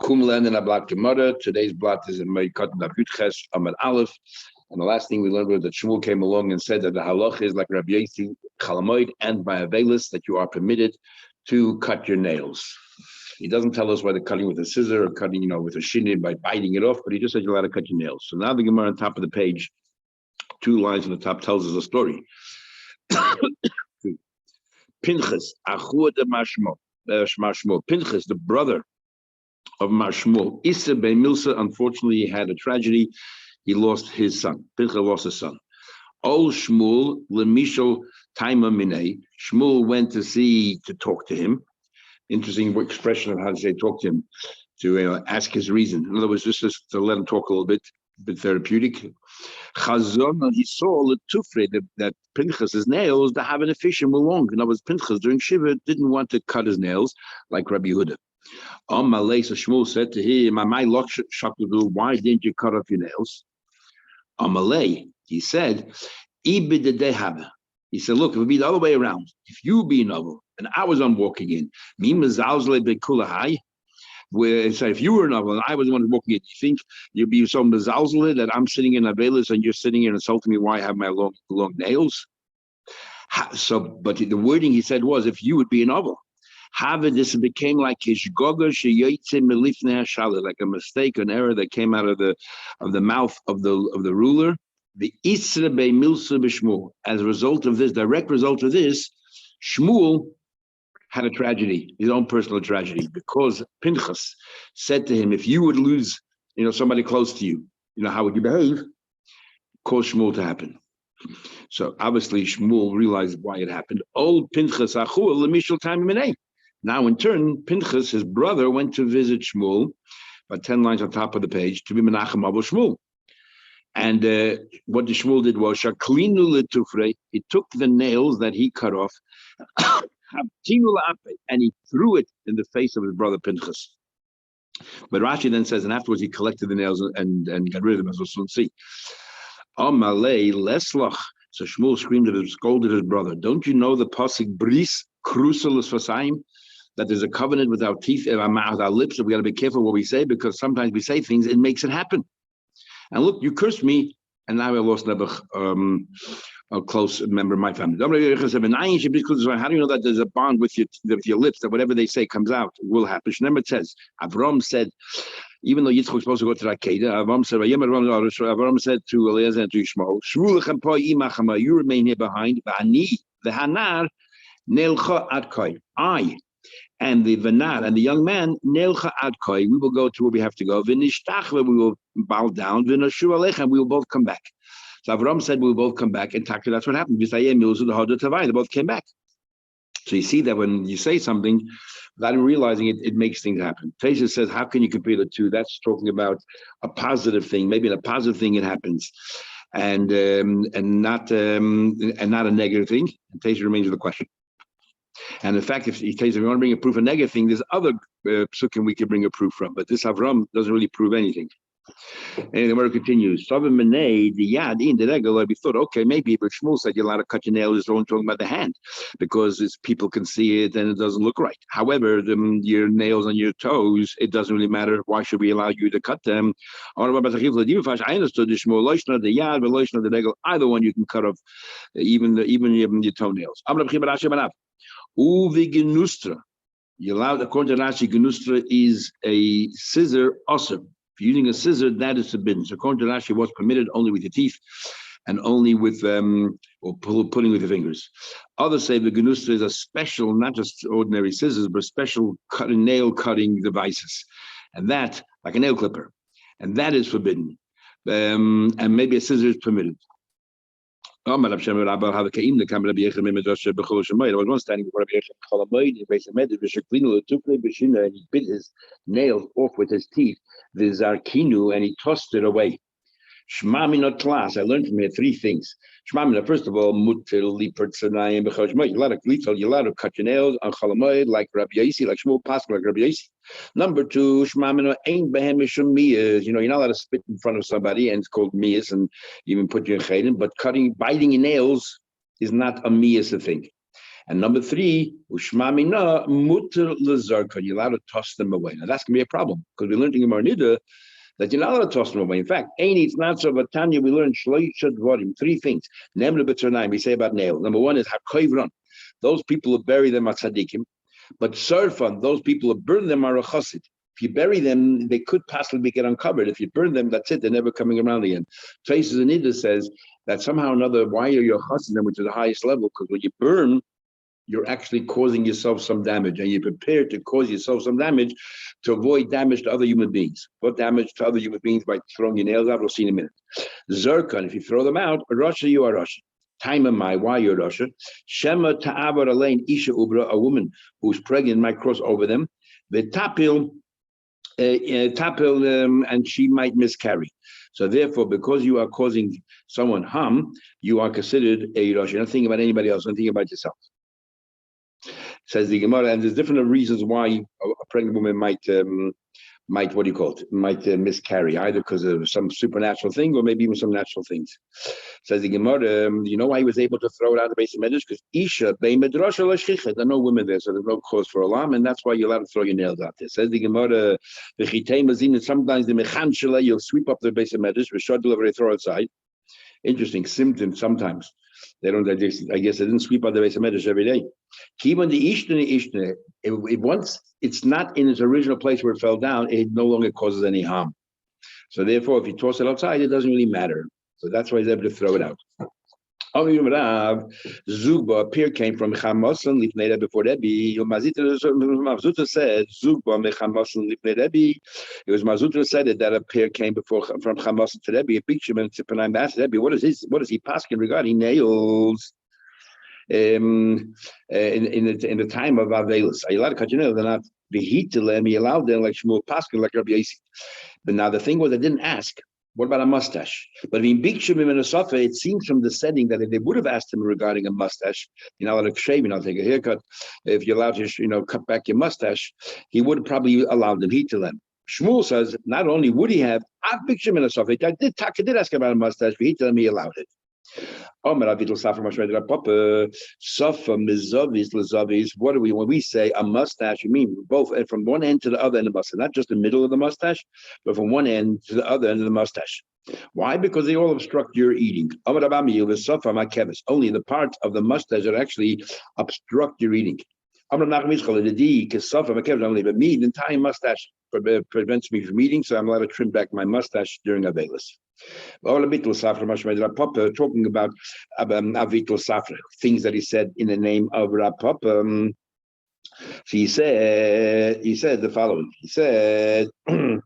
Kumland and Ablat Gemara. Today's blot is in Moed Katan Daf Amud Aleph. And the last thing we learned was that Shmuel came along and said that the halach is like Rabbi Yossi, Chalamoid, and by Avelis, that you are permitted to cut your nails. He doesn't tell us whether cutting with a scissor or cutting, with a shinin by biting it off, but he just said you're allowed to cut your nails. So now the Gemara on top of the page, 2 lines on the top, tells us a story. Pinchas, Achua de Mashmo. Pinchas, the brother of Mashmo, Issa ben Milsa, unfortunately, he had a tragedy. He lost his son. Pinchas lost his son. Ol Shmuel lemishol taima minei. Shmuel went to talk to him. Interesting expression of how to say talk to him, to ask his reason. In other words, just to let him talk a little bit therapeutic. Chazon, he saw that Pinchas's nails, the having a fish were long. In other words, Pinchas during Shiva didn't want to cut his nails like Rabbi Yehuda. Malay, so Shmuel said to him, why didn't you cut off your nails? Malay, he said, he said, look, it would be the other way around. If you be novel and I was on walking in, where so if you were novel and I was the one walking in, you think you'd be so mezalzel that I'm sitting in Avelis and you're sitting here insulting me why I have my long nails? But the wording he said was, if you would be a novel. This became like like a mistake, an error that came out of the mouth of the ruler. The Isra be Milsa b'Shmuel. As a result of this, direct result of this, Shmuel had a tragedy, his own personal tragedy, because Pinchas said to him, if you would lose, somebody close to you, how would you behave? Cause Shmuel to happen. So obviously Shmuel realized why it happened. Old Pinchas achua lemishal time minei. Now in turn, Pinchas, his brother, went to visit Shmuel, about 10 lines on top of the page, to be Menachem Abu Shmuel. And what the Shmuel did was, shaklinu letufrei, he took the nails that he cut off, and he threw it in the face of his brother Pinchas. But Rashi then says, and afterwards he collected the nails and got rid of them, as we'll soon see. Amalei leslach. So Shmuel scolded his brother. Don't you know the pasuk bris kruselis fasayim? That there's a covenant with our teeth and our lips, that we got to be careful what we say, because sometimes we say things, it makes it happen. And look, you cursed me, and now I lost a close member of my family. How do you know that there's a bond with your lips, that whatever they say comes out, will happen? Remember, it says, Avram said, even though Yitzchak was supposed to go to Rakeda, Avram said to Eliezer and to Yishmael, you remain here behind, I and the Vanar and the young man, Nelcha Adkoi, we will go to where we have to go. Vinishtachve, we will bow down. Vinashu Alechem, we will both come back. So Avram said we will both come back, and Taka, that's what happened. They both came back. So you see that when you say something, without realizing it, it makes things happen. Taisha says, how can you compare the two? That's talking about a positive thing. Maybe in a positive thing it happens, and not a negative thing. And Taisha remains with the question. And in fact, if he tells you want to bring a proof of negative thing, there's other psukim we can bring a proof from, but this Avram doesn't really prove anything. And the word continues. We thought, okay, maybe, but Shmuel said you're allowed to cut your nails, is only talking about the hand, because people can see it and it doesn't look right. However, your nails on your toes, it doesn't really matter. Why should we allow you to cut them? I understood the Shmuel, the yad, the regel, either one you can cut off, even your toenails. Uvi you're allowed, according to Rashi, genustra is a scissor awesome. If you're using a scissor, that is forbidden. So according to Rashi, what's permitted only with your teeth and only with or pulling with your fingers. Others say the genustra is a special, not just ordinary scissors, but special nail cutting devices, and that like a nail clipper, and that is forbidden. And maybe a scissor is permitted. There was one standing before Rabbi Yechim, and he bit his nails off with his teeth, the zarkinu, and he tossed it away. Shmamina class. I learned from here 3 things. Shmamina, first of all, mutil lipertsanayim b'chol. You're allowed to cut your nails on cholamoid like Rabbi Yossi, like Shmuel Pasuk, like Rabbi Yossi. Number 2, shmamina ain't behem mishum miyas. You're not allowed to spit in front of somebody, and it's called miyas, and even put you in chaydim. But biting your nails is not a miyas thing. And number 3, ushmamina mutter lezarka. You're allowed to toss them away. Now that's gonna be a problem because we learned in Gemara Nida that you're not allowed to toss them away. In fact, it's not so. But Tanya, we learned 3 things. We say about nail. Number 1 is hakoivron. Those people who bury them are tzaddikim, but sarfan, those people who burn them are a chassid. If you bury them, they could possibly get uncovered. If you burn them, that's it. They're never coming around again. Traces in Nida says that somehow or another, why are you chassid them, which is the highest level? Because when you burn, you're actually causing yourself some damage, and you're prepared to cause yourself some damage to avoid damage to other human beings. What damage to other human beings by throwing your nails out? We'll see in a minute. Zerkan, if you throw them out, Rasha, you are Rasha. Taimamai, why you're Rasha? Shema ta'avar alain isha ubra, a woman who's pregnant might cross over them. The tapil, and she might miscarry. So therefore, because you are causing someone harm, you are considered a Rasha. Don't think about anybody else, don't think about yourself. Says the Gemara, and there's different reasons why a pregnant woman might miscarry, either because of some supernatural thing or maybe even some natural things. Says the Gemara, you know why he was able to throw it out of the base of medrash? Because Isha bei medrasha l'shchicha. There are no women there, so there's no cause for alarm, and that's why you're allowed to throw your nails out there. Says the Gemara, sometimes the mechan shela, you'll sweep up the base of medrash, v'shad delivery, throw outside. Interesting symptom sometimes. They don't. I guess they didn't sweep out the base of medrash every day. Even the ishna, once it's not in its original place where it fell down, it no longer causes any harm. So therefore, if you toss it outside, it doesn't really matter. So that's why he's able to throw it out. Zugba, peer came from Chamasan Lifnei Rebbe before Rebbe. Mazuta said Zugba Mechamasan Lifnei Rebbe. It was Mazuta said that a peer came from Chamasan to Rebbe. A picture and Tzipanayim asked Rebbe, what is he pasking regarding nails? In the time of Avelis, are you allowed to cut your nails? They're not the heat to them. He allowed them like Shmuel pasking like Rabbi Yossi. But now the thing was, I didn't ask. What about a mustache? But in Bikshim in a Safa, it seems from the setting that if they would have asked him regarding a mustache, you're not allowed to shave, you're not take a haircut. If you're allowed to, cut back your mustache, he would have probably allowed them heat to them. Shmuel says not only would he have, Bikshim in a Safa, I did ask about a mustache, but heat to them, he allowed it. What do we, when we say a mustache, you mean both from one end to the other end of the mustache, not just the middle of the mustache, but from one end to the other end of the mustache. Why? Because they all obstruct your eating. Only the parts of the mustache that actually obstruct your eating. But me, the entire mustache prevents me from eating, so I'm allowed to trim back my mustache during Avelis. Talking about Avitul Safra, things that he said in the name of Rapop. So he said the following. He said, Pare,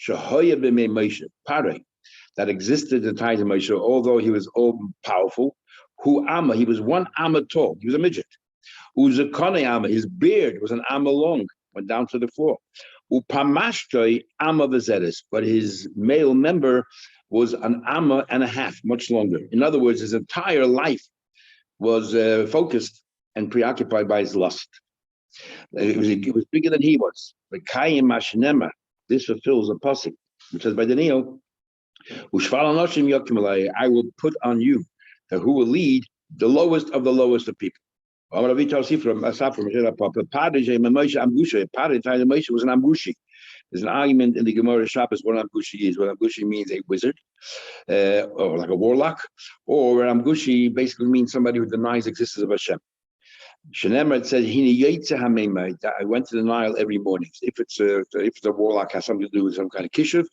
Shahoya b'mei Moshe, Pare, that existed at the time of Moshe, although he was all powerful. Who Amma, he was 1 Amma tall, he was a midget. Uzakone Amma, his beard was an Amma long, went down to the floor. Upamashtoy Amma Vezeres, but his male member was an Amma and a half, much longer. In other words, his entire life was focused and preoccupied by his lust. It was bigger than he was. But Kayim Mashnema, this fulfills a pasuk, which says by Daniel, I will put on you who will lead the lowest of the people. Moshe was an ambushi. There's an argument in the Gemara Shabbos what an ambushi is. What ambushi means a wizard, or like a warlock, or an ambushi basically means somebody who denies the existence of Hashem. Shenemar, it says, I went to the Nile every morning. If it's a warlock, has something to do with some kind of kishuv,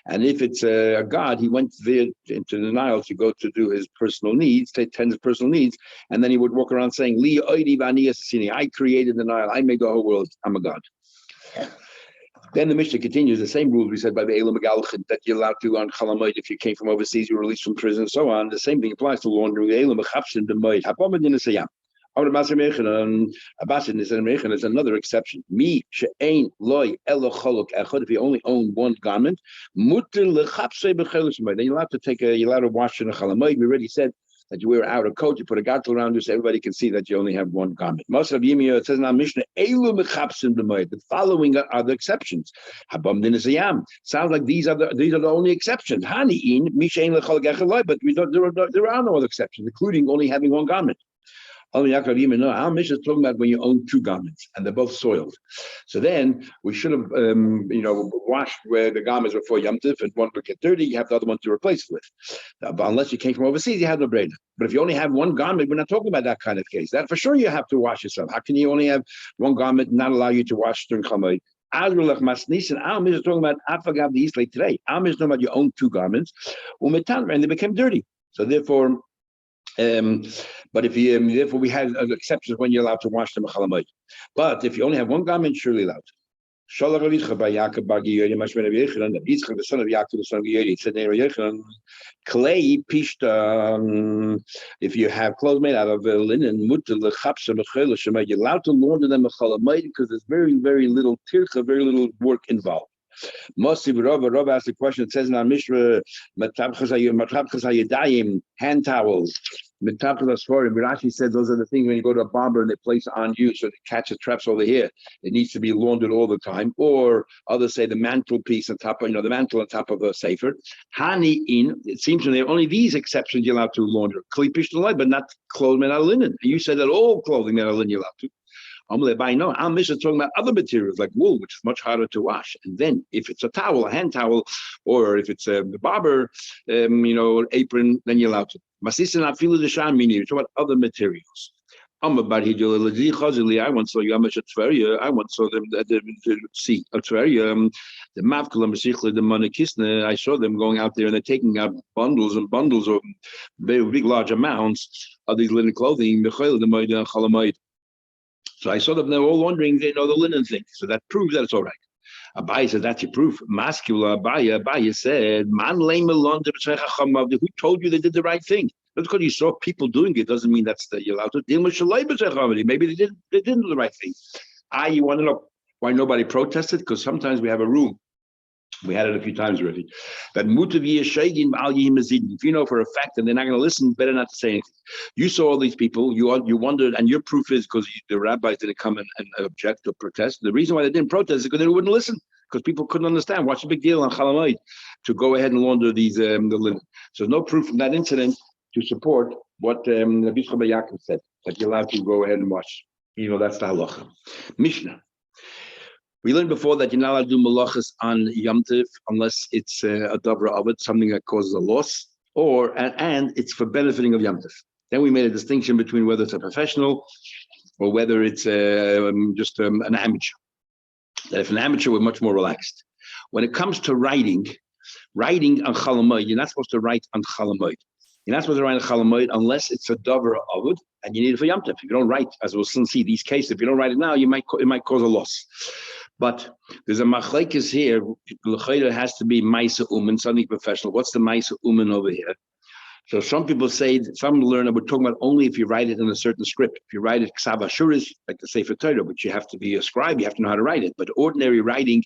and if it's a god, he went there into the Nile to go to do his personal needs, to tend his personal needs, and then he would walk around saying, I created the Nile, I made the whole world, I'm a god. Then the Mishnah continues, the same rules we said by the Elam Megalchin, that you're allowed to on Chalamoid if you came from overseas, you were released from prison, and so on. The same thing applies to laundering. The Elam Mechapshin B'Moed Hapamad Sayam. Abasin is another exception. Me she'ein loy elo cholok echad. If you only own one garment, mutter lechapsei b'chelusmay. Then you're allowed to wash in a chalamoid. We already said that you wear an outer coat, you put a gartel around you so everybody can see that you only have one garment. Most of Yimiyah, it says in our Mishnah, elu mechapsim b'moed. The following are the exceptions. Habam dinasayam. Sounds like these are the only exceptions. Hani'in mishein lecholok echad loy. But there are no other exceptions, including only having one garment. Our Mishnah is talking about when you own two garments and they're both soiled. So then we should have, washed where the garments were for Yom Tov, and one would get dirty, you have the other one to replace it with. But unless you came from overseas, you have no brainer. But if you only have one garment, we're not talking about that kind of case. That for sure you have to wash yourself. How can you only have one garment and not allow you to wash during Chamoy? Our Mishnah is talking about Afagav the Islay today. Our Mishnah is talking about you own two garments, and they became dirty. So therefore, but if you therefore we had exceptions when you're allowed to wash them. But if you only have one garment, surely allowed. Shalach Avitcha by Yaakov bar Giyori, Mashmer of Yechanan, Yitzchak the son of Yaakov the son of Giyori, said Yechanan, clay pishta. If you have clothes made out of linen, mutal lechapsa mechel shemay, you're allowed to launder them mechalamayit because there's very, very little tircha, very little work involved. Mosif Rav asked the question. It says in our Mishnah, hand towels. Rashi said those are the things when you go to a barber and they place on you so they catch the traps over here. It needs to be laundered all the time. Or others say the mantelpiece on top of, the mantle on top of a sefer. Hani in, it seems to me only these exceptions you're allowed to launder. Klipish but not clothes made out of linen. And you said that all clothing made out of linen you're allowed to. No, our Mishnah is talking about other materials like wool, which is much harder to wash. And then, if it's a towel, a hand towel, or if it's the barber, apron, then you're allowed to. Masisa not feel the sham meaning. You're talking about other materials. I once saw Yamash at Tveria. I once saw them at the sea of Tveria. The Mavkala Masichla, the Monakisna. I saw them going out there and they're taking out bundles and bundles of very big, large amounts of these linen clothing. So I saw them, they were all wondering, the linen thing. So that proves that it's all right. Abaye said, that's your proof. Maskula Abaye said, Man who told you they did the right thing? Just because you saw people doing it doesn't mean that's you're allowed to deal with shalai. Maybe they didn't do the right thing. You want to know why nobody protested? Because sometimes we have a rule. We had it a few times already. That if you know for a fact that they're not going to listen, better not to say anything. You saw all these people, you wondered, and your proof is because the rabbis didn't come and object or protest. The reason why they didn't protest is because they wouldn't listen, because people couldn't understand. What's the big deal on Chalamoid to go ahead and launder these the linen? So no proof from that incident to support what Rabbi Yaakov said, that you're allowed to go ahead and wash. That's the halacha. Mishnah. We learned before that you're not allowed to do malachas on Yom Tov unless it's a dabra of it, something that causes a loss, and it's for benefiting of Yom Tov. Then we made a distinction between whether it's a professional or whether it's just an amateur. That if an amateur, we're much more relaxed. When it comes to writing on Chalamoid, you're not supposed to write on Chalamoid. You're not supposed to write on Chalamoid unless it's a dabra of it, and you need it for Yom Tov. If you don't write, as we'll soon see these cases, if you don't write it now, it might cause a loss. But there's a machlekes here. L'chayda has to be ma'isa umen, something professional. What's the ma'isa umen over here? So some people say, some learner, we're talking about only if you write it in a certain script. If you write it ksav ashuris, like the Sefer Torah, which you have to be a scribe, you have to know how to write it. But ordinary writing,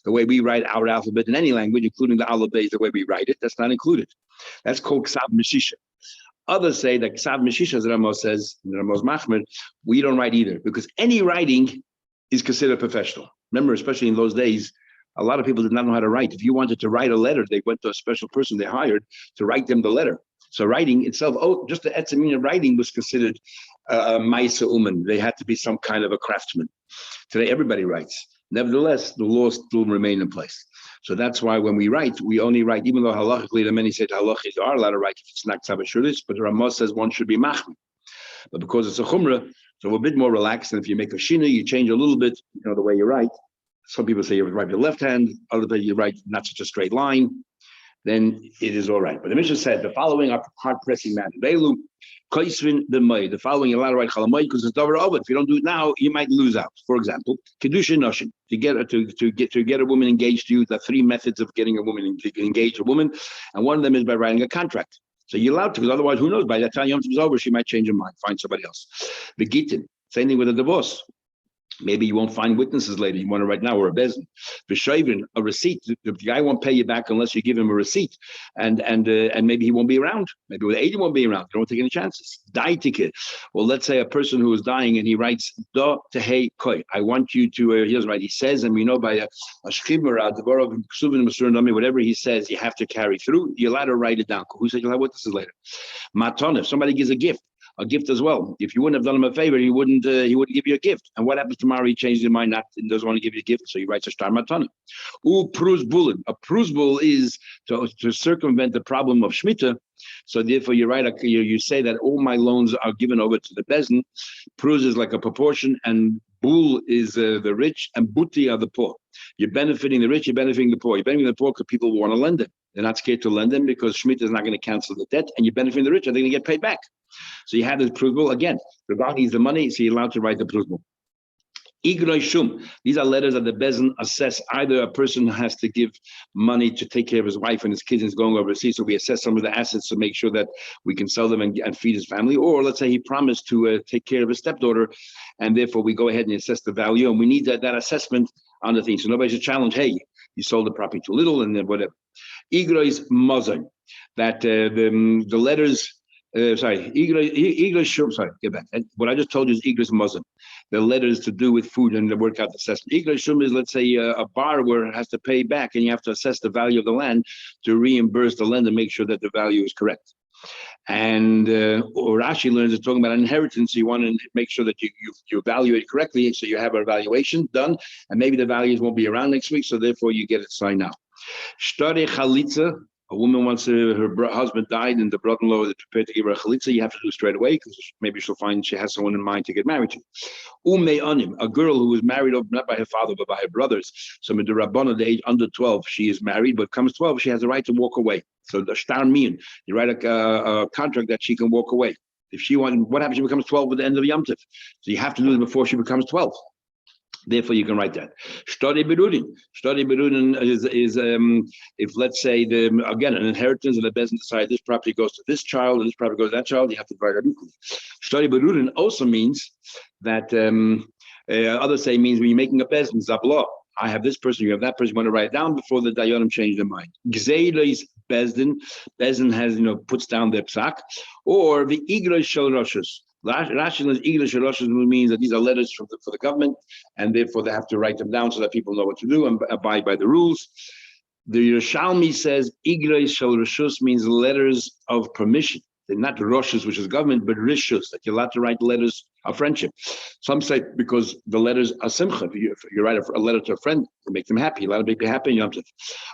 the way we write our alphabet in any language, including the alphabet, the way we write it, that's not included. That's called ksav meshisha. Others say that ksav meshisha, as Ramos says, Ramos Machmer, we don't write either, because any writing is considered professional. Remember, especially in those days, a lot of people did not know how to write. If you wanted to write a letter, they went to a special person they hired to write them the letter. So writing itself, just the etzemina writing was considered ma'isa umen. They had to be some kind of a craftsman. Today, everybody writes. Nevertheless, the laws still remain in place. So that's why when we write, we only write, even though halachically, the many say halachically are allowed to write if it's not ksav ashuris, but the Ramah says one should be machmir. But because it's a chumrah, so we're a bit more relaxed. And if you make a shina, you change a little bit, the way you write. Some people say you write with your left hand, other people you write not such a straight line, then it is all right. But the Mishnah said the following are hard-pressing matters. The following you're allowed to write chalamoid because it's davar of it. If you don't do it now, you might lose out. For example, kedusha noshin. To get a woman engaged to you, there are three methods of getting a woman to engage a woman, and one of them is by writing a contract. So you're allowed to, because otherwise, who knows? By that time Yom Tov is over, she might change her mind, find somebody else. The gitin, same thing with a divorce. Maybe you won't find witnesses later. You want to write now, or a bezin. V'shavin, a receipt. The guy won't pay you back unless you give him a receipt, and maybe he won't be around. Maybe with 80 won't be around. You don't take any chances. Die ticket. Well, let's say a person who is dying and he writes da tehei koi. I want you to. He doesn't write. He says, and we know by a shchibur, whatever he says, you have to carry through. You're allowed to write it down. Who said you'll have witnesses later? Maton. If somebody gives a gift. a gift as well. If you wouldn't have done him a favor, he wouldn't give you a gift. And what happens tomorrow? He changes his mind, doesn't want to give you a gift, so he writes a star matana. Prus bulin. A prus bull is to circumvent the problem of shmita. So therefore, you write you say that all my loans are given over to the bezin. Prus is like a proportion, and bul is the rich, and buti are the poor. You're benefiting the rich, you're benefiting the poor. You're benefiting the poor because people want to lend them. They're not scared to lend them because Shemitah is not going to cancel the debt, and you're benefiting the rich, and they're going to get paid back. So you have this prusbul again. The guy needs the money, so you're allowed to write the prusbul. Igroi shum. These are letters that the bezin assess. Either a person has to give money to take care of his wife and his kids and is going overseas, so we assess some of the assets to make sure that we can sell them and feed his family. Or let's say he promised to take care of his stepdaughter, and therefore we go ahead and assess the value, and we need that assessment on the thing. So nobody should challenge, hey, you sold the property too little, and then whatever. Igroi is mazon. That the letters. Igros shum. Sorry, get back. What I just told you is Igros Muslim. The letters to do with food and the workout assessment. Igros shum is, let's say, a borrower has to pay back, and you have to assess the value of the land to reimburse the lender, make sure that the value is correct. And Rashi learns it's talking about inheritance. You want to make sure that you evaluate correctly, so you have an evaluation done, and maybe the values won't be around next week, so therefore you get it signed now. Shtare chalitza. A woman wants her husband died, and the brother-in-law is prepared to give her a chalitza. You have to do it straight away because maybe she'll find she has someone in mind to get married to. Anim, a girl who was married not by her father but by her brothers. So with the Rabbana, the age under 12, she is married, but comes 12, she has the right to walk away. So the shtar min, you write a contract that she can walk away. If she wants, what happens if she becomes 12 at the end of Yom Tov? So you have to do it before she becomes 12. Therefore, you can write that. Shtari berudin. Shtari berudin is if, let's say, again, an inheritance, and the bezin decide this property goes to this child and this property goes to that child, you have to divide it equally. Shtari berudin also means that others say means when you're making a bezin, zabla. I have this person, you have that person. You want to write it down before the dayanim change their mind. Gzeilis bezdin. Bezdin has puts down their psak, or the igros shel roshus. Rational English means that these are letters for the government, and therefore they have to write them down so that people know what to do and abide by the rules. The Yerushalmi says Igrei Shel Rishus means letters of permission. They're not Roshus, which is government, but Rishus, that you're allowed to write letters of friendship. Some say because the letters are simcha. If you write a letter to a friend, to make them happy, you're allowed to make them happy in Yom Tov.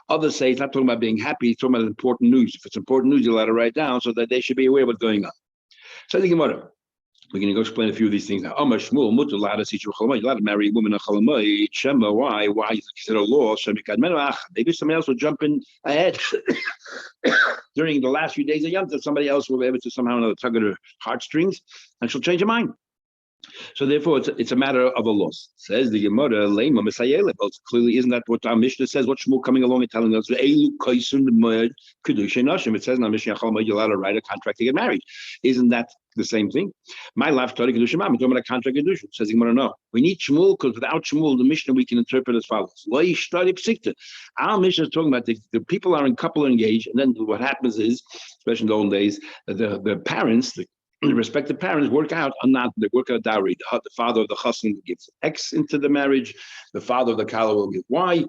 Others say it's not talking about being happy, it's talking about important news. If it's important news, you're allowed to write down so that they should be aware of what's going on. So the Gemara. We're going to go explain a few of these things now. You're allowed to marry a woman in Chalamai. Shema, why? Why is it considered a law? Maybe somebody else will jump in ahead during the last few days of Yom Tov. Somebody else will be able to somehow tug at her heartstrings, and she'll change her mind. So therefore, it's a matter of a loss. Says the Gemara, Lema Misayele. But clearly, isn't that what our Mishnah says? What Shmuel coming along and telling us? It says in our Mishnah, you're allowed to write a contract to get married. Isn't that the same thing? My life started Kedushim. I'm talking about a contract Kedushin. Says the Gemara, no. We need Shmuel because without Shmuel, the Mishnah we can interpret as follows. Our Mishnah is talking about the people are in couple engaged, and then what happens is, especially in the old days, the parents, the respective parents work out a dowry. The father of the chassan gives X into the marriage. The father of the kala will give Y.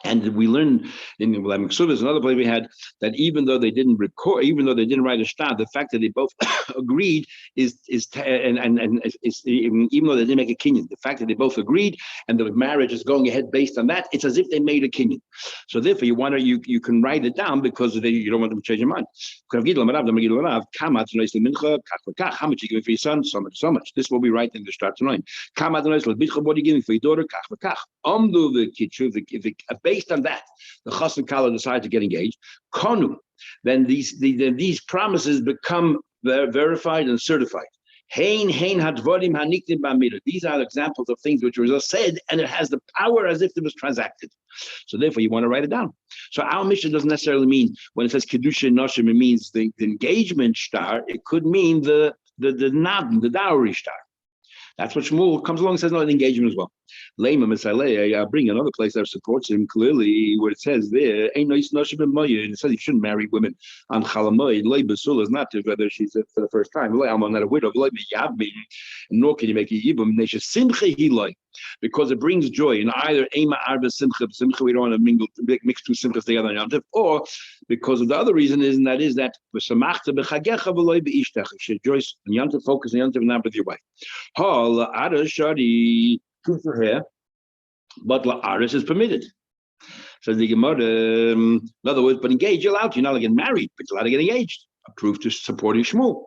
And we learned in Ksuvas, another place we had, that even though they didn't write a shtar, the fact that they both agreed even though they didn't make a kinyan, the fact that they both agreed and the marriage is going ahead based on that, it's as if they made a kinyan. So therefore, you can write it down because you don't want them to change your mind. How much are you giving for your son? So much, so much. This is what we write in the shtar tonight. What are you giving for your daughter? Based on that, the chas and kala decide to get engaged. Konu, then these promises become verified and certified. These are examples of things which were just said, and it has the power as if it was transacted. So therefore, you want to write it down. So our mission doesn't necessarily mean when it says kedusha noshim, it means the engagement shtar. It could mean the dowry shtar. That's what Shmuel comes along and says, no, the engagement as well. Lema Misalei, I bring another place that supports him clearly, where it says there, it says you shouldn't marry women on Chalamoy. Lei Basul is not whether she's for the first time. I'm not a widow. Nor can you make a yibum. because it brings joy in either Ema Arba Simcha, we don't want to mix two simchas together on Yom Tov, or because of the other reason is, and that is that you should rejoice on Yom Tov, focus on Yom Tov, and not with your wife. Hal Ada Shadi, true for her, but La Aris is permitted. Says the Gemara, in other words, but engaged, you're allowed to. You're not allowed to get married, but you're allowed to get engaged. Approved to supporting Shmuel.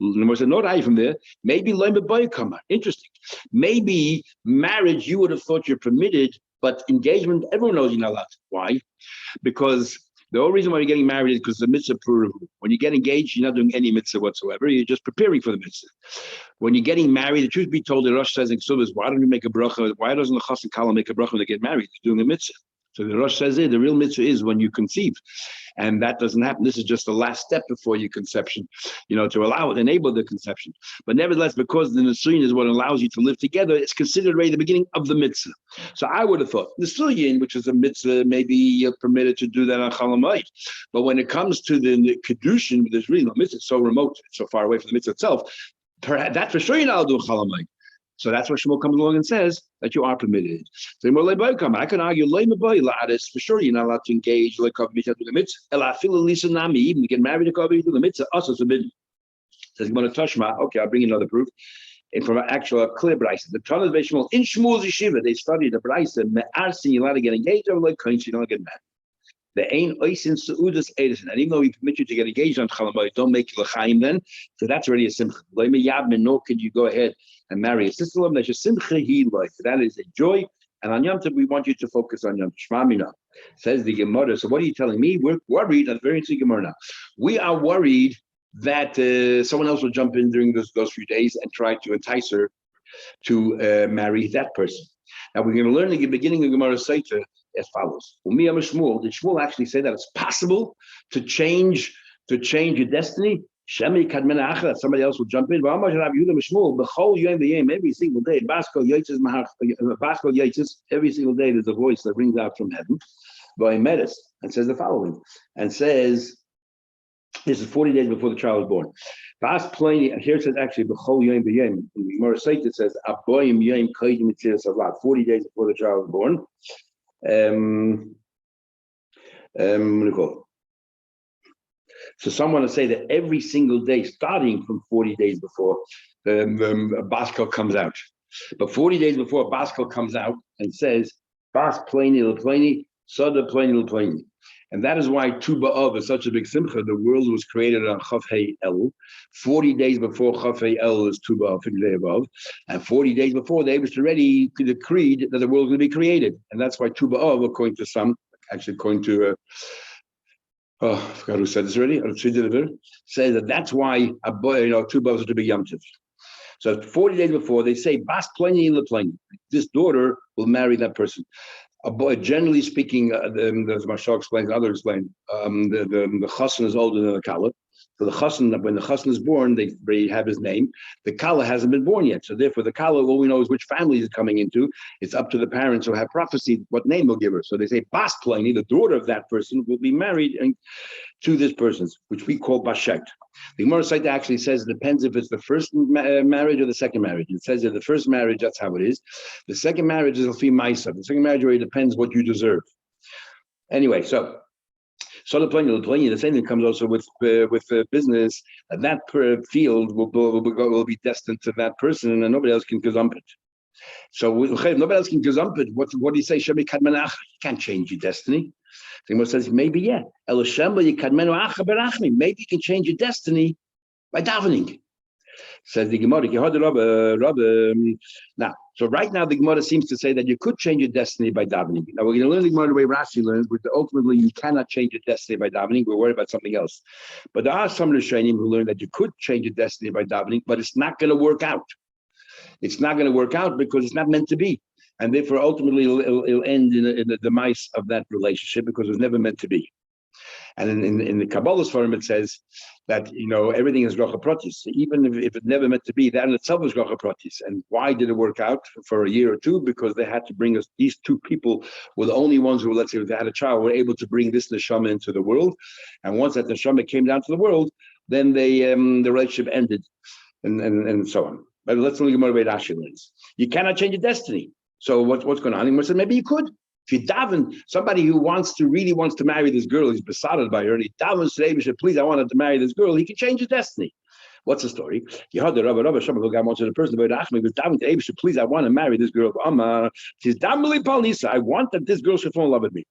There said, no from there. Maybe interesting. Maybe marriage, you would have thought you're permitted, but engagement, everyone knows you're not allowed. Why? Because the whole reason why you're getting married is because the mitzvah puru. When you get engaged, you're not doing any mitzvah whatsoever. You're just preparing for the mitzvah. When you're getting married, the truth be told, the Rosh says in Ksubas, why don't you make a bracha? Why doesn't the Chas and Kala make a bracha when they get married? They're doing a mitzvah. So the Rosh says the real mitzvah is when you conceive. And that doesn't happen. This is just the last step before your conception, to allow it, enable the conception. But nevertheless, because the Nisuyin is what allows you to live together, it's considered already the beginning of the mitzvah. So I would have thought, Nisuyin, which is a mitzvah, maybe you're permitted to do that on Chalamayit. But when it comes to the Kedushin, there's really no mitzvah. It's so remote, it's so far away from the mitzvah itself. That for sure you're not doing Chalamayit. So that's where Shmuel comes along and says that you are permitted. So I can argue, for sure you're not allowed to engage like the mitzvah. Even to get married to the mitzvah, also forbidden. Says Tashma. Okay, I'll bring you another proof. And from an actual clear brisa, the Tannas by Shmuel in Shmuel's yeshiva, they studied the brisa. Me'arsin, you're allowed to get engaged, or like kohen, you don't get married. The ain oisin seudas edison, and even though we permit you to get engaged on Chalamayit, don't make l'chaim then. So that's already a simcha. Nor could you go ahead and marry a sister. That's a simcha he like. That is a joy. And on Yom Tov, we want you to focus on Yom Tov. Shema Mina, says the Gemara. So what are you telling me? We're worried. That's very interesting Gemara now. We are worried that someone else will jump in during those few days and try to entice her to marry that person. Now we're going to learn at the beginning of Gemara Saita as follows. Did Shmuel actually say that it's possible to change your destiny? Somebody else will jump in. Every single day, every single day there's a voice that rings out from heaven and says the following, and says, this is 40 days before the child was born. Here it says actually, in the Gemara Saita it says, 40 days before the child was born. What do you call it? So someone will say that every single day, starting from 40 days before, a baskel comes out. But 40 days before a baskel comes out and says, Bas pleni l'pleni, Sada pleni l'pleni. And that is why Tu B'Av is such a big simcha. The world was created on Chav Hei El. 40 days before Chav Hei El is Tu B'Av, day above. And 40 days before, they was already decreed that the world was going to be created. And that's why Tu B'Av, according to some, actually according to I forgot who said this already. Say that that's why a boy, Tu B'Av is to be Yom Tov. So 40 days before, they say Bas pleni l'pleni. This daughter will marry that person. A boy, generally speaking, as Marshal explains, others explain, the chassan is older than the kala. So the chassan, when the chassan is born, they have his name. The kala hasn't been born yet. So therefore, the kala, all we know is which family he's coming into. It's up to the parents who have prophesied what name they'll give her. So they say Bas pleni, the daughter of that person, will be married to this person, which we call bashet. The Gemara Saita actually says it depends if it's the first marriage or the second marriage. It says that the first marriage, that's how it is. The second marriage is a fee maisa. The second marriage already depends what you deserve. Anyway, so the same thing comes also with business. That field will be destined to that person, and nobody else can gazump it. So nobody else can gazump it. What do you say? You can't change your destiny. The Gemara says maybe maybe you can change your destiny by davening. Says the Gemara. Now, so right now the Gemara seems to say that you could change your destiny by davening. Now we're going to learn the Gemara the way Rashi learns, but ultimately you cannot change your destiny by davening. We're worried about something else. But there are some Rishonim who learn that you could change your destiny by davening, but it's not going to work out. It's not going to work out because it's not meant to be. And therefore, ultimately, it'll end in the demise of that relationship because it was never meant to be. And in the Kabbalah's form, it says that, everything is Racha Pratis. Even if it never meant to be, that in itself is Racha Pratis. And why did it work out for a year or two? Because they had to bring us, these two people were the only ones who, let's say, if they had a child, were able to bring this neshama into the world. And once that neshama came down to the world, then the relationship ended and so on. But let's look at more way Rashi learns. You cannot change your destiny. So what's going on? He said maybe you could. If you daven, somebody who really wants to marry this girl, he's besotted by her, and he davens today, please, I wanted to marry this girl, he can change his destiny. What's the story? You heard the Rabbi Shabbat who got onto the person, he was davening to Abisha, please, I want to marry this girl. She's damnably Palnisa. I want that this girl should fall in love with me.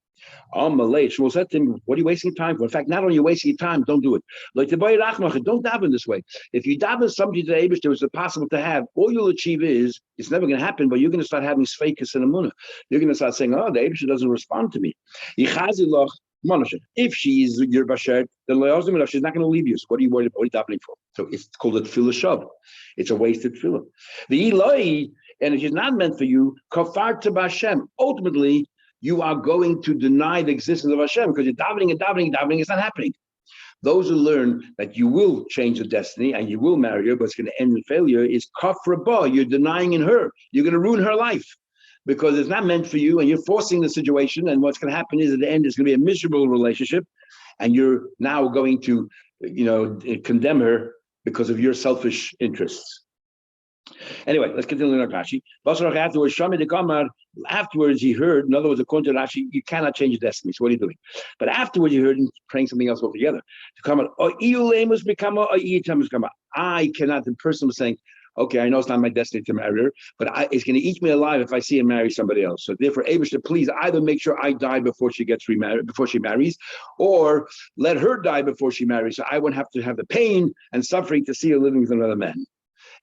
Malay, Shmuel said to him, what are you wasting time for? In fact, not only are you wasting your time, don't do it. Like the boy Rachmach, don't daven this way. If you daven somebody to the Abish that was impossible to have, all you'll achieve is, it's never going to happen, but you're going to start having sfeikus and amunah. You're going to start saying, oh, the Abish doesn't respond to me. If she is your basher, then she's not going to leave you. So what are you worried about? What are you davening for? So it's called a tefillah shav. It's a wasted tefillah. The Eloi, and it is not meant for you, kafar to Bashem. Ultimately, you are going to deny the existence of Hashem because you're davening and davening and davening. It's not happening. Those who learn that you will change the destiny and you will marry her, but it's going to end in failure, is kafra ba. You're denying in her. You're going to ruin her life because it's not meant for you, and you're forcing the situation. And what's going to happen is at the end, it's going to be a miserable relationship, and you're now going to, condemn her because of your selfish interests. Anyway, let's continue in Rashi. Afterwards, he heard, in other words, according to Rashi, you cannot change your destiny. So what are you doing? But afterwards, he heard him praying something else altogether. To come out, I cannot, the person was saying, okay, I know it's not my destiny to marry her, but it's going to eat me alive if I see her marry somebody else. So therefore, Abishah, please either make sure I die before she gets remarried, before she marries, or let her die before she marries, so I won't have to have the pain and suffering to see her living with another man.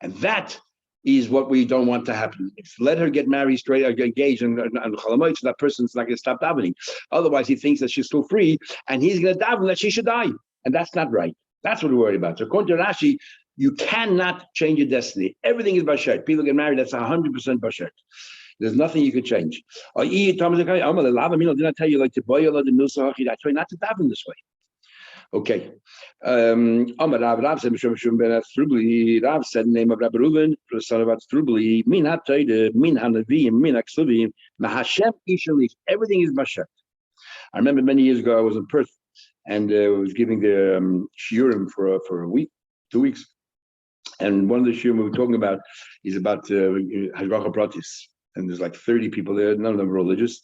And that is what we don't want to happen. Let her get married straight, or get engaged, and chalamoid, so that person's not going to stop davening. Otherwise, he thinks that she's still free, and he's going to daven that she should die. And that's not right. That's what we're worried about. So according to Rashi, you cannot change your destiny. Everything is bashet. People get married, that's 100% bashet. There's nothing you can change. Did I tell you like to boy the milsa? I tell you not to daven this way. Okay. Rav said, Rav said the name of Rabbi Reuven, the son of Atzrubli, min ha-toide, min ha-neviyim, min ha-ksuvim, ma-hashem ishalif. Everything is bashet. I remember many years ago, I was in Perth, and I was giving the shiurim for a week, 2 weeks. And one of the shiurim we were talking about is about Hashgacha Pratis. And there's like 30 people there, none of them are religious.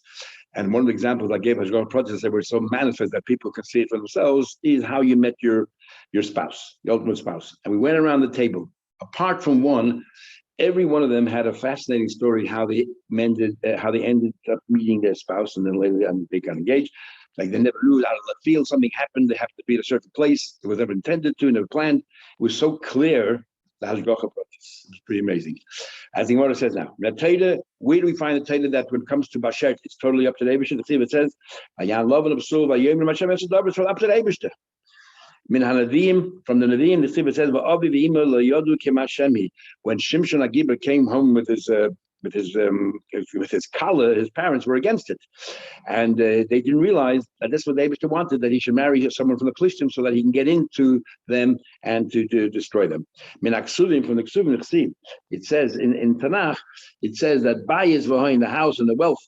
And one of the examples I gave Hashgacha Pratis that were so manifest that people can see it for themselves is how you met your spouse, the ultimate spouse. And we went around the table. Apart from one, every one of them had a fascinating story how they ended up meeting their spouse, and then later they got engaged. Like they never knew, out of left field, something happened. They happened to be at a certain place. It was never intended to, never planned. It was so clear. The Hashgacha Pratis. It's pretty amazing. As the Gemara says now, where do we find the Taita that when it comes to Bashet, it's totally up to the Eibishter? The Tzibah says, "Ayan love and absurd, Vayom Hashem Esadav." It's up to the Eibishter. Min Hanavim, from the Navim, the Tzibah says, "Va'avi v'ima lo yodu k'mashemi." When Shimshon Agibah came home with his kala, his parents were against it, and they didn't realize that this was what Abishta wanted, that he should marry someone from the Plishtim so that he can get into them and to destroy them. Min aksuvim, from the ksuvim, it says in Tanakh, it says that bayis v'hoin, the house and the wealth,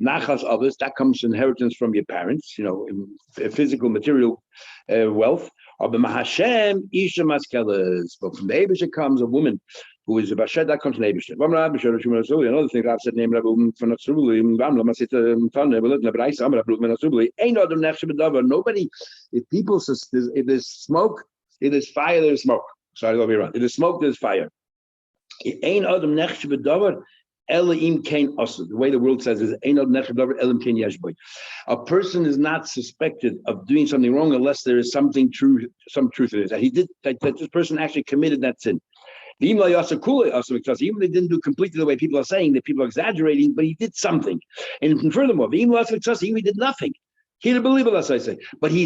nachas others, that comes inheritance from your parents, in physical, material wealth. But from the Abishta comes a woman who is a bashet, that comes from Abishta. Another thing Rav said, name nobody, if people, if there's smoke, if there's fire, there's smoke. Sorry, the other way around. If there's smoke, there's fire. The way the world says is a person is not suspected of doing something wrong unless there is some truth in it. That this person actually committed that sin. Even they didn't do completely the way people are saying, that people are exaggerating, but he did something. And furthermore, he did nothing. He didn't believe it, as I say. But he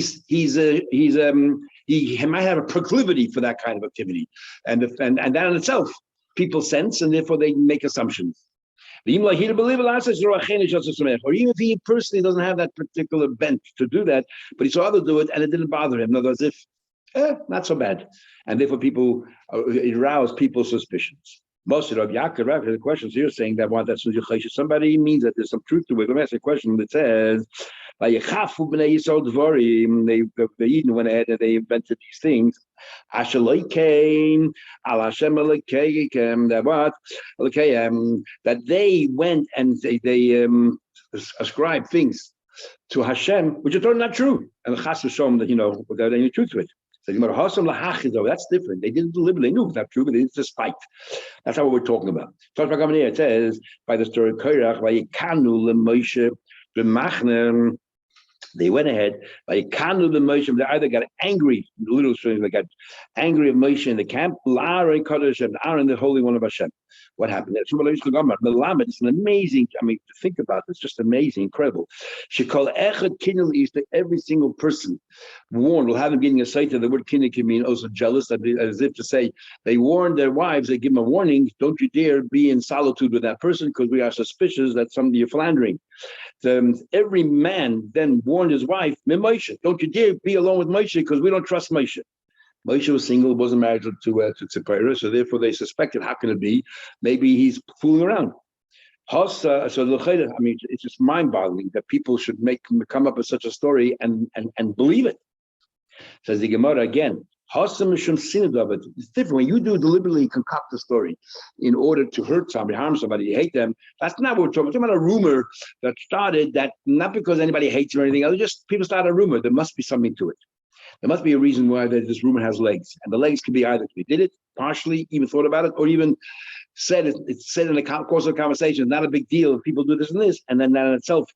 might have a proclivity for that kind of activity. And that in itself, people sense, and therefore they make assumptions. Or even if he personally doesn't have that particular bent to do that, but he saw others do it and it didn't bother him. In other words, not so bad. And therefore it aroused people's suspicions. Most of Yaakov, the questions here saying that somebody means that there's some truth to it. Let me ask you a question that says, Vayechafu b'nei Yisrael dvarim. The Eden went ahead and they invented these things. Ashaleikeim al Hashem Aleikeikem. That what? Okay, that they went and they ascribed things to Hashem, which are totally not true. And the Chas was showing that, without any truth to it. So that's different. They didn't deliberately, they knew it was not true, but it's a spite. That's not what we're talking about. It says by the story of Korach, they went ahead by Kanu the Moshe. They either got angry, little strings, they got angry of Moshe in the camp, Aaron Kadosh and Aaron, the Holy One of Hashem. What happened? It's an amazing, to think about this, just amazing, incredible. She called Echad Kinel East, every single person warned. We'll have them getting a sight of the word Kinel can mean also jealous, as if to say they warned their wives, they give them a warning, don't you dare be in solitude with that person because we are suspicious that somebody you're philandering. Every man then warned his wife, Moshe, don't you dare be alone with Moshe because we don't trust Moshe. Moshe was single, wasn't married to Tzipora, so therefore they suspected, how can it be? Maybe he's fooling around. It's just mind-boggling that people should come up with such a story and believe it. Says the Gemara again. It's different when you do deliberately concoct a story in order to hurt somebody, harm somebody, you hate them. That's not what we're talking about. We're talking about a rumor that started, that not because anybody hates you or anything else, just people start a rumor. There must be something to it. There must be a reason why this rumor has legs, and the legs can be either they did it partially, even thought about it, or even said it. It's said in the course of the conversation. Not a big deal if people do this and this, and then that in itself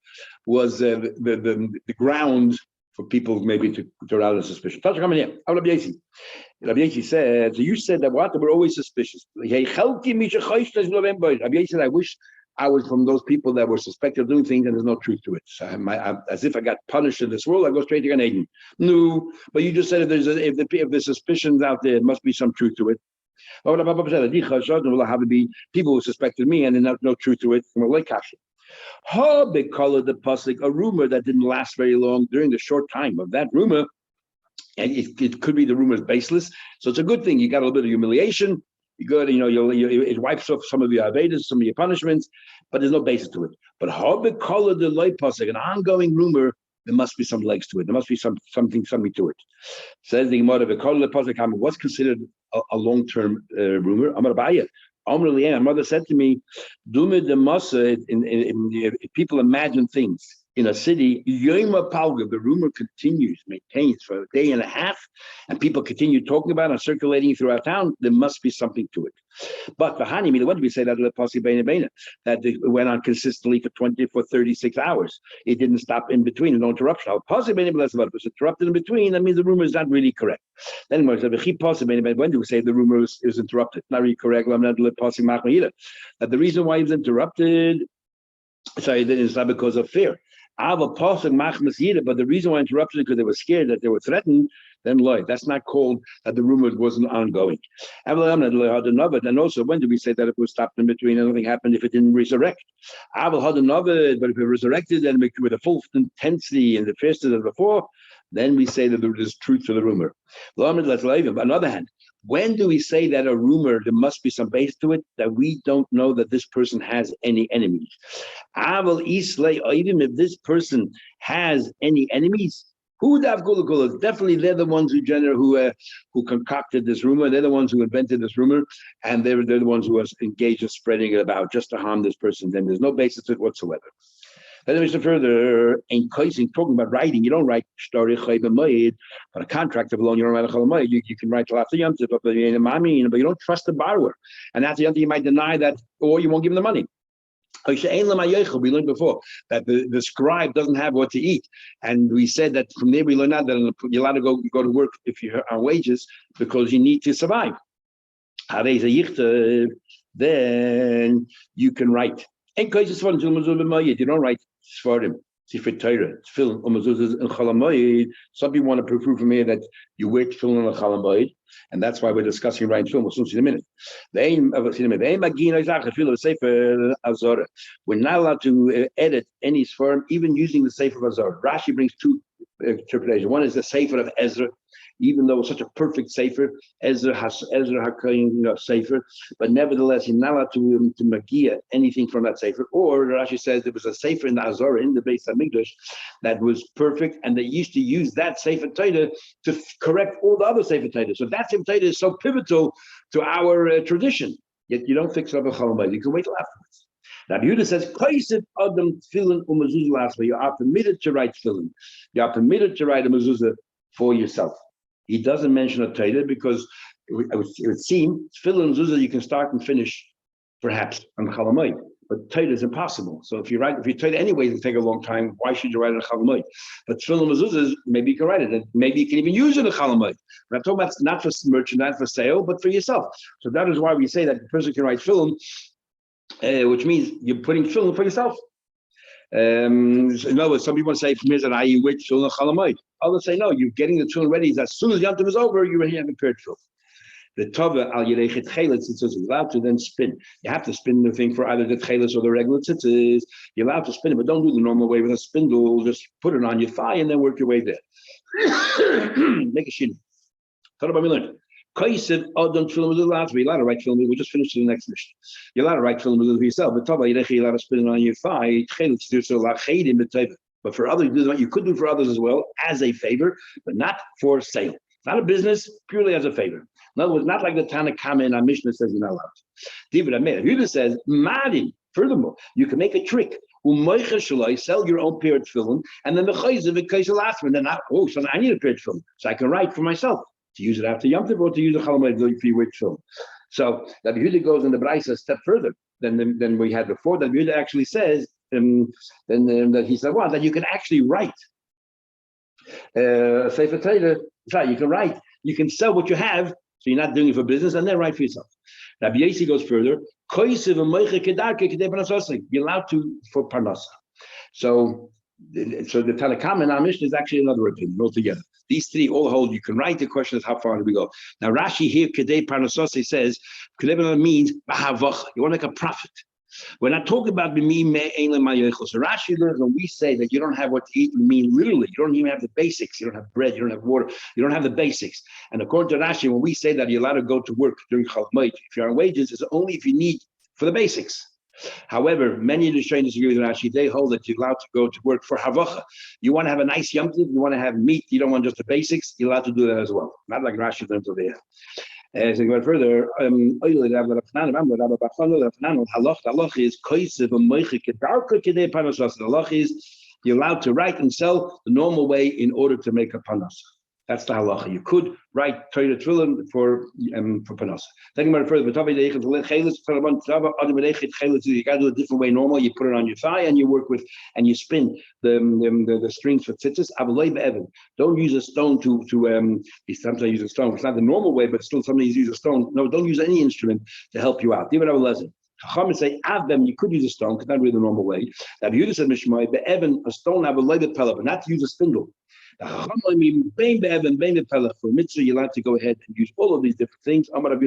was the ground for people maybe to arouse a suspicion. Rabbi Yesi said, so you said that what? We're always suspicious. Rabbi Yesi said, I wish I was from those people that were suspected of doing things and there's no truth to it. So as if I got punished in this world, I go straight to Gan Eden. No, but you just said if there's suspicions out there, there must be some truth to it. People who suspected me and there's no truth to it. They call it the pasuk, a rumor that didn't last very long. During the short time of that rumor, and it could be the rumor is baseless. So it's a good thing. You got a little bit of humiliation. You got, it wipes off some of your avedas, some of your punishments, but there's no basis to it. But how they call it the light pasuk, an ongoing rumor, there must be some legs to it. There must be something to it. Says the Gemara, what's considered a long-term rumor? I'm going to buy it. My mother said to me, if people imagine things in a city, the rumor continues, maintains for a day and a half, and people continue talking about it and circulating throughout town, there must be something to it. But when do we say that it went on consistently for 36 hours? It didn't stop in between, no interruption. If it was interrupted in between, that means the rumor is not really correct. Then when do we say the rumor is interrupted? Not really correct. That the reason why it was interrupted, it's not because of fear. But the reason why I interrupted it because they were scared that they were threatened, then that's not called that the rumor wasn't ongoing. And also, when do we say that it was stopped in between and nothing happened if it didn't resurrect? But if it resurrected and with a full intensity and the fierceness as before, then we say that there is truth to the rumor. On the other hand, when do we say that a rumor, there must be some base to it, that we don't know that this person has any enemies? Even if this person has any enemies, definitely they're the ones who concocted this rumor. They're the ones who invented this rumor, and they're the ones who are engaged in spreading it about just to harm this person. Then there's no basis to it whatsoever. Then we further, in talking about writing, you don't write story Moed, but a contract of loan, you don't write a Moed. You can write till after Yom Tov, but you don't trust the borrower. And after Yom Tov, you might deny that, or you won't give him the money. We learned before that the scribe doesn't have what to eat. And we said that from there we learned out that you're allowed to go to work if you're on wages because you need to survive. Then you can write. You don't write Svarim, Sifrei Torah, Tefillin, Mezuzahs, and Chol Hamoed. Some people want to prove from here that you wear Tefillin and Chol Hamoed, and that's why we're discussing writing Tefillin. We'll soon see in a minute. We're not allowed to edit any Svarim, even using the Sefer of Azor. Rashi brings two interpretations. One is the Sefer of Ezra, even though it's such a perfect sefer, Ezra HaKohen sefer, but nevertheless, you're not allowed to magia anything from that sefer. Or Rashi says there was a sefer in the Azorah, in the Beis Hamikdash, that was perfect, and they used to use that sefer Torah to correct all the other sefer Torah. So that sefer Torah is so pivotal to our tradition. Yet you don't fix up a Chol Hamoed. You can wait till afterwards. Rabbi Yehuda says, Adam tefillin umezuzah. You are permitted to write tefillin. You are permitted to write a mezuzah for yourself. He doesn't mention a Torah because it would seem tefillin and mezuzah you can start and finish perhaps on Chol Hamoed. But Torah is impossible. So if you Torah anyway, it'll take a long time. Why should you write it on Chol Hamoed? But tefillin mezuzahs, maybe you can write it, and maybe you can even use it on Chol Hamoed. But I'm talking about not for merchant, not for sale, but for yourself. So that is why we say that the person can write tefillin, which means you're putting tefillin for yourself. In other words, some people say from here that I wait tefillin on Chol Hamoed. Others say no, you're getting the tefillin ready. As soon as Yom Tov is over, you're ready to prepare tefillin. The tova al yerechet cheletz, it says you're allowed to then spin. You have to spin the thing for either the cheletz or the regular tzitzis. You're allowed to spin it, but don't do the normal way with a spindle. Just put it on your thigh and then work your way there. Make a shin. What about me learned? Kaisid Adam tefillin with the last. You're allowed to write tefillin. We'll just finish the next mission. You're allowed to write tefillin with yourself. The tova yerechet, you're allowed to spin it on your thigh. Cheletz do so lachedim b'teva. But for others, you could do for others as well as a favor, but not for sale. Not a business, purely as a favor. In other words, not like the Tana Kama in our Mishnah says you're not allowed to. David Amir, Yehuda says, Madi. Furthermore, you can make a trick. Sell your own pair of tefillin, and then the chayzav it last one. Then so I need a pair of tefillin, so I can write for myself to use it after Yom Tov or to use a Chol Hamoed for your tefillin. So that Yehuda goes in the Braisa a step further than we had before. That Yehuda actually says, that he said, that you can actually write. Sefer Torah. You can write. You can sell what you have. So you're not doing it for business, and then write for yourself. Rabbi Yossi goes further. You're allowed to for parnasa. So the Tanakam in our Mishnah is actually another opinion altogether. These three all hold. You can write. The question is how far do we go? Now Rashi here, kedei parnasase says, means you want to make a profit. We're not talking about b'mi me'ein l'mayechel. So Rashi learns when we say that you don't have what to eat, we mean literally. You don't even have the basics. You don't have bread. You don't have water. You don't have the basics. And according to Rashi, when we say that you're allowed to go to work during Chol Hamoed, if you're on wages, it's only if you need for the basics. However, many of the trainers agree with Rashi. They hold that you're allowed to go to work for havacha. You want to have a nice yom tov, you want to have meat, you don't want just the basics, you're allowed to do that as well. Not like Rashi learns over here. As we go further, halach is halach is you're allowed to write and sell the normal way in order to make a panas. That's the halacha. You could write Torah tefillin for panas. Taking about it further, you got to do a different way. Normal, you put it on your thigh and you work with and you spin the strings for tzitzis. Don't use a stone to sometimes use a stone. It's not the normal way, but still sometimes use a stone. No, don't use any instrument to help you out. Chachamim say you could use a stone because not really the normal way. Now Yehuda said Mishmai a stone but not to use a spindle. For mitzvah, you're allowed to go ahead and use all of these different things. Halacha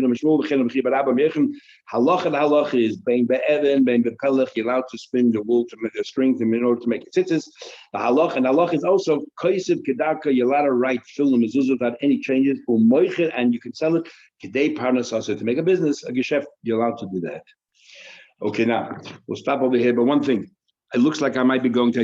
is bein be'evan, bein be'pelech. You're allowed to spin the wool to make the strings in order to make it tzitzis. The halacha is also koisiv kedaka. You're allowed to write tefillin mezuzah without any changes. And you can sell it kedei parnasasa to make a business, a geschäft. You're allowed to do that. Okay, now we'll stop over here. But one thing, it looks like I might be going to